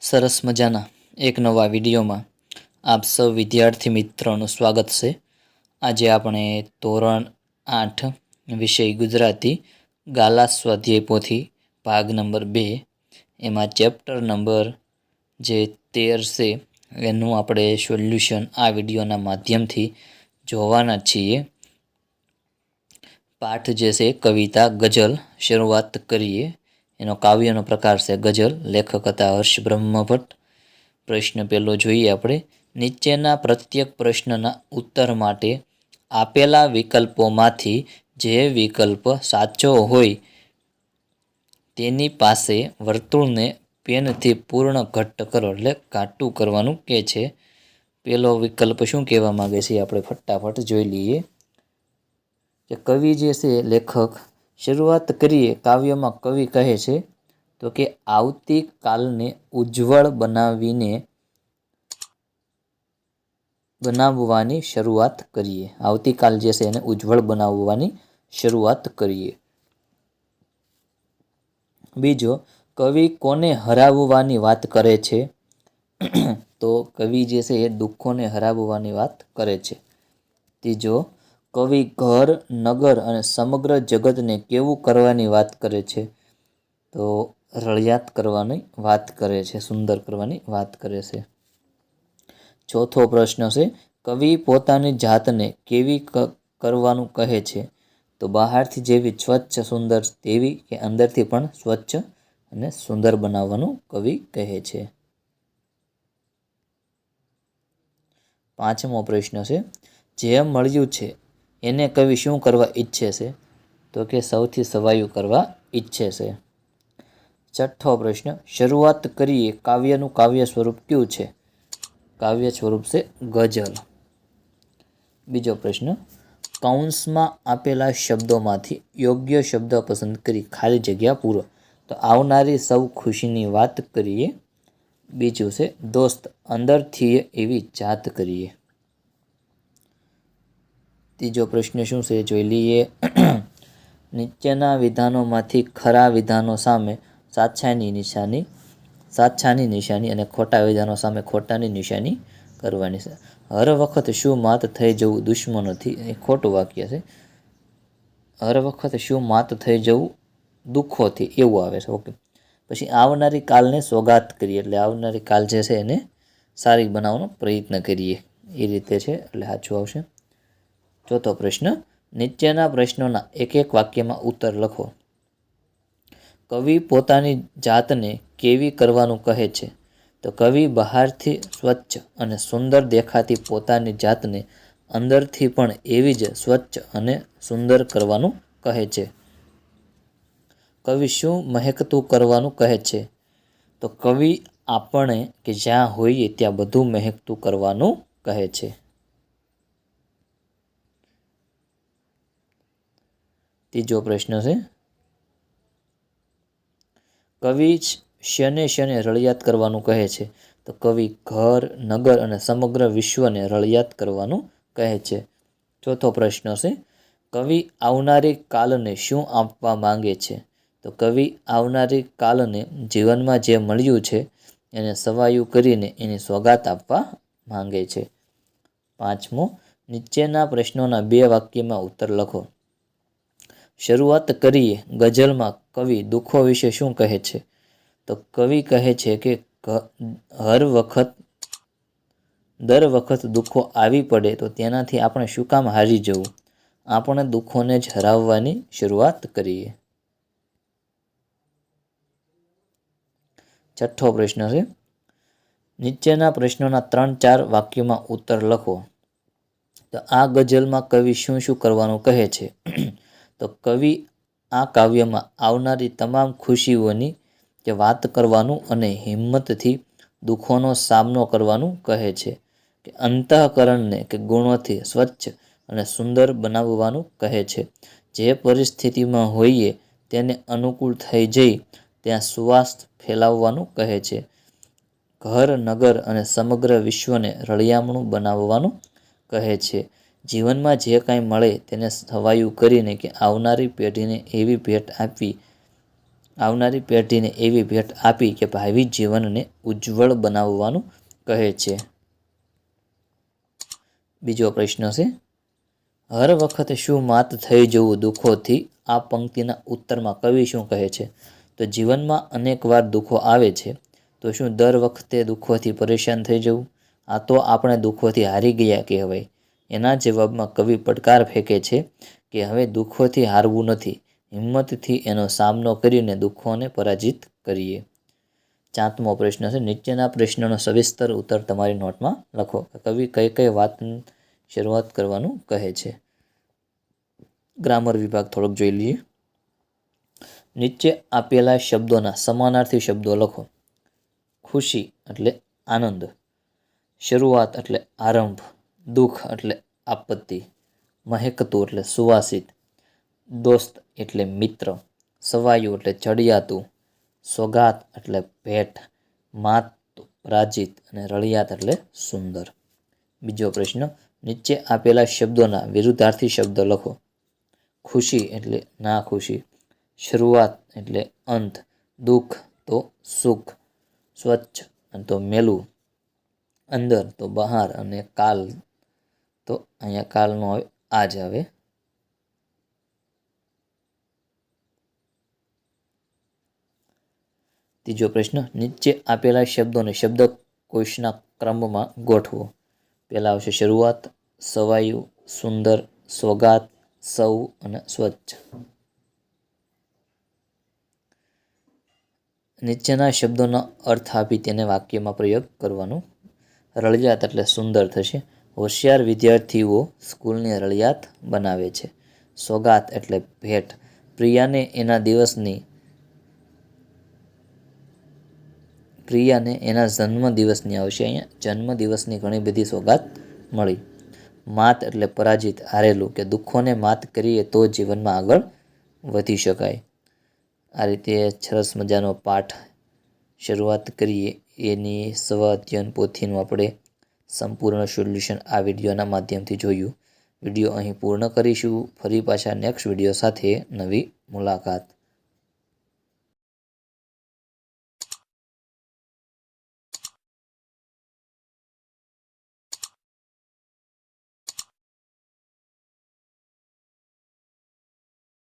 સરસ મજાના એક નવા વિડીયોમાં આપ સૌ વિદ્યાર્થી મિત્રોનું સ્વાગત છે। આજે આપણે ધોરણ 8 વિષય ગુજરાતી ગાલા સ્વાધ્યાય પોથી ભાગ નંબર 2 એમાં ચેપ્ટર નંબર જે 13 છે એનું આપણે સોલ્યુશન આ વિડીયોના માધ્યમથી જોવાના છીએ। પાઠ જે છે કવિતા ગઝલ શરૂઆત કરીએ। એનો કાવ્યનો પ્રકાર છે ગઝલ। લેખક હતા હર્ષ બ્રહ્મભટ્ટ। પ્રશ્ન પહેલો જોઈએ આપણે। નીચેના પ્રત્યેક પ્રશ્નના ઉત્તર માટે આપેલા વિકલ્પોમાંથી જે વિકલ્પ સાચો હોય તેની પાસે વર્તુળને પેનથી પૂર્ણ ઘટ્ટ કરો, એટલે ઘાટું કરવાનું કે છે। પહેલો વિકલ્પ શું કહેવા માંગે છે આપણે ફટાફટ જોઈ લઈએ કે કવિ જે છે લેખક શરૂઆત કરીએ કાવ્યમાં કવિ કહે છે તો કે આવતીકાલને ઉજ્જવળ બનાવવાની શરૂઆત કરીએ। આવતીકાલ જે છે એને ઉજ્જવળ બનાવવાની શરૂઆત કરીએ। બીજો, કવિ કોને હરાવવાની વાત કરે છે? તો કવિ જે છે એ દુઃખોને હરાવવાની વાત કરે છે। ત્રીજો, કવિ ઘર, નગર અને સમગ્ર જગતને કેવું કરવાની વાત કરે છે? તો રળિયાત કરવાની વાત કરે છે, સુંદર કરવાની વાત કરે છે। ચોથો પ્રશ્ન છે, કવિ પોતાની જાતને કેવી કરવાનું કહે છે? તો બહારથી જેવી સ્વચ્છ સુંદર તેવી કે અંદરથી પણ સ્વચ્છ અને સુંદર બનાવવાનું કવિ કહે છે। પાંચમો પ્રશ્ન છે, જે મળ્યું છે એને કવિ શું કરવા ઈચ્છે છે? તો કે સૌથી સવાયું કરવા ઈચ્છે છે। છઠ્ઠો પ્રશ્ન, શરૂઆત કરીએ કાવ્યનું કાવ્ય સ્વરૂપ કયું છે? કાવ્ય સ્વરૂપ છે ગઝલ। બીજો પ્રશ્ન, કૌંસમાં આપેલા શબ્દોમાંથી યોગ્ય શબ્દ પસંદ કરી ખાલી જગ્યા પૂરો। તો આવનારી સૌ ખુશીની વાત કરીએ। બીજું છે દોસ્ત અંદરથી એવી જાત કરીએ। ત્રીજો પ્રશ્ન શું છે જોઈ લઈએ। નીચેના વિધાનોમાંથી ખરા વિધાનો સામે સાચાની નિશાની અને ખોટા વિધાનો સામે ખોટાની નિશાની કરવાની છે। હર વખત શું માત થઈ જવું દુશ્મનોથી, એ ખોટું વાક્ય છે। હર વખત શું માત થઈ જવું દુઃખોથી, એવું આવે છે। ઓકે, પછી આવનારી કાલને સોગાત કરીએ, એટલે આવનારી કાલ જે છે એને સારી બનાવવાનો પ્રયત્ન કરીએ, એ રીતે છે, એટલે સાચું આવશે। ચોથો પ્રશ્ન, નીચેના પ્રશ્નોના એક એક વાક્યમાં ઉત્તર લખો। કવિ પોતાની જાતને કેવી કરવાનું કહે છે? તો કવિ બહારથી સ્વચ્છ અને સુંદર દેખાતી પોતાની જાતને અંદરથી પણ એવી જ સ્વચ્છ અને સુંદર કરવાનું કહે છે। કવિ શું મહેકતું કરવાનું કહે છે? તો કવિ આપણે કે જ્યાં હોઈએ ત્યાં બધું મહેકતું કરવાનું કહે છે। ત્રીજો પ્રશ્ન છે, કવિ શને રળિયાત કરવાનું કહે છે? તો કવિ ઘર, નગર અને સમગ્ર વિશ્વને રળિયાત કરવાનું કહે છે। ચોથો પ્રશ્ન છે, કવિ આવનારી કાલને શું આપવા માંગે છે? તો કવિ આવનારી કાલને જીવનમાં જે મળ્યું છે એને સવાયું કરીને એની સોગાત આપવા માંગે છે। પાંચમો, નીચેના પ્રશ્નોના બે વાક્યમાં ઉત્તર લખો। શરૂઆત કરીએ ગઝલમાં કવિ દુઃખો વિશે શું કહે છે? તો કવિ કહે છે કે દર વખત દુઃખો આવી પડે તો તેનાથી આપણે શું કામ હારી જવું? આપણે દુઃખોને જ હરાવવાની શરૂઆત કરીએ। છઠ્ઠો પ્રશ્ન છે, નીચેના પ્રશ્નોના 3-4 વાક્યોમાં ઉત્તર લખો। તો આ ગઝલમાં કવિ શું શું કરવાનું કહે છે? તો કવિ આ કાવ્યમાં આવનારી તમામ ખુશીઓની કે વાત કરવાનું અને હિંમતથી દુઃખોનો સામનો કરવાનું કહે છે, કે અંતઃકરણને કે ગુણોથી સ્વચ્છ અને સુંદર બનાવવાનું કહે છે, જે પરિસ્થિતિમાં હોઈએ તેને અનુકૂળ થઈ જઈ ત્યાં સુવાસ ફેલાવવાનું કહે છે, ઘર, નગર અને સમગ્ર વિશ્વને રળિયામણું બનાવવાનું કહે છે, જીવનમાં જે કાંઈ મળે તેને સવાયું કરીને કે આવનારી પેઢીને એવી ભેટ આપવી આવનારી પેઢીને એવી ભેટ આપી કે ભાવિ જીવનને ઉજ્જવળ બનાવવાનું કહે છે. બીજો પ્રશ્ન છે, હર વખત શું માત થઈ જવું દુઃખોથી? આ પંક્તિના ઉત્તરમાં કવિ શું કહે છે? તો જીવનમાં અનેક વાર દુઃખો આવે છે, તો શું દર વખતે દુઃખોથી પરેશાન થઈ જવું? આ તો આપણે દુઃખોથી હારી ગયા કહેવાય. એના જવાબમાં કવિ પડકાર ફેંકે છે કે હવે દુઃખોથી હારવું નથી, હિંમતથી એનો સામનો કરીને દુઃખોને પરાજિત કરીએ. 4મો પ્રશ્ન છે, નીચેના પ્રશ્નનો સવિસ્તર ઉત્તર તમારી નોટમાં લખો. કવિ કઈ કઈ વાતની શરૂઆત કરવાનું કહે છે? ગ્રામર વિભાગ થોડોક જોઈ લઈએ. નીચે આપેલા શબ્દોના સમાનાર્થી શબ્દો લખો. ખુશી એટલે આનંદ, શરૂઆત એટલે આરંભ, દુઃખ એટલે આપત્તિ, મહેકતું એટલે સુવાસિત, દોસ્ત એટલે મિત્ર, સવાયું એટલે ચડિયાતું, સોગાત એટલે ભેટ, માત પરાજિત અને રળિયાત એટલે સુંદર. બીજો પ્રશ્ન, નીચે આપેલા શબ્દોના વિરુદ્ધાર્થી શબ્દ લખો. ખુશી એટલે ના ખુશી, શરૂઆત એટલે અંત, દુઃખ તો સુખ, સ્વચ્છ તો મેલું, અંદર તો બહાર અને કાલ તો અહીંયા કાલનો આવે આજ આવે. ત્રીજો પ્રશ્ન, નીચે આપેલા શબ્દોને શબ્દકોશના ક્રમમાં ગોઠવો. પહેલા આવશે શરૂઆત, સવાયું, સુંદર, સોગાત, સૌ અને સ્વચ્છ. નીચેના શબ્દોનો અર્થ આપી તેને વાક્યમાં પ્રયોગ કરવાનું. રળિયાત એટલે સુંદર થશે. હોશિયાર વિદ્યાર્થીઓ સ્કૂલની રળિયાત બનાવે છે. સોગાત એટલે ભેટ. પ્રિયાને એના જન્મદિવસની આવશે અહીંયા જન્મદિવસની ઘણી બધી સોગાત મળી. માત એટલે પરાજિત, હારેલું, કે દુઃખોને માત કરીએ તો જીવનમાં આગળ વધી શકાય. આ રીતે સરસ મજાનો પાઠ શરૂઆત કરીએ. એની સ્વ અધ્યયન પોથીનું આપણે સંપૂર્ણ સોલ્યુશન આ વિડીયોના માધ્યમથી જોયું. વિડીયો અહીં પૂર્ણ કરીશું. ફરી પાછા નેક્સ્ટ વિડીયો સાથે નવી મુલાકાત.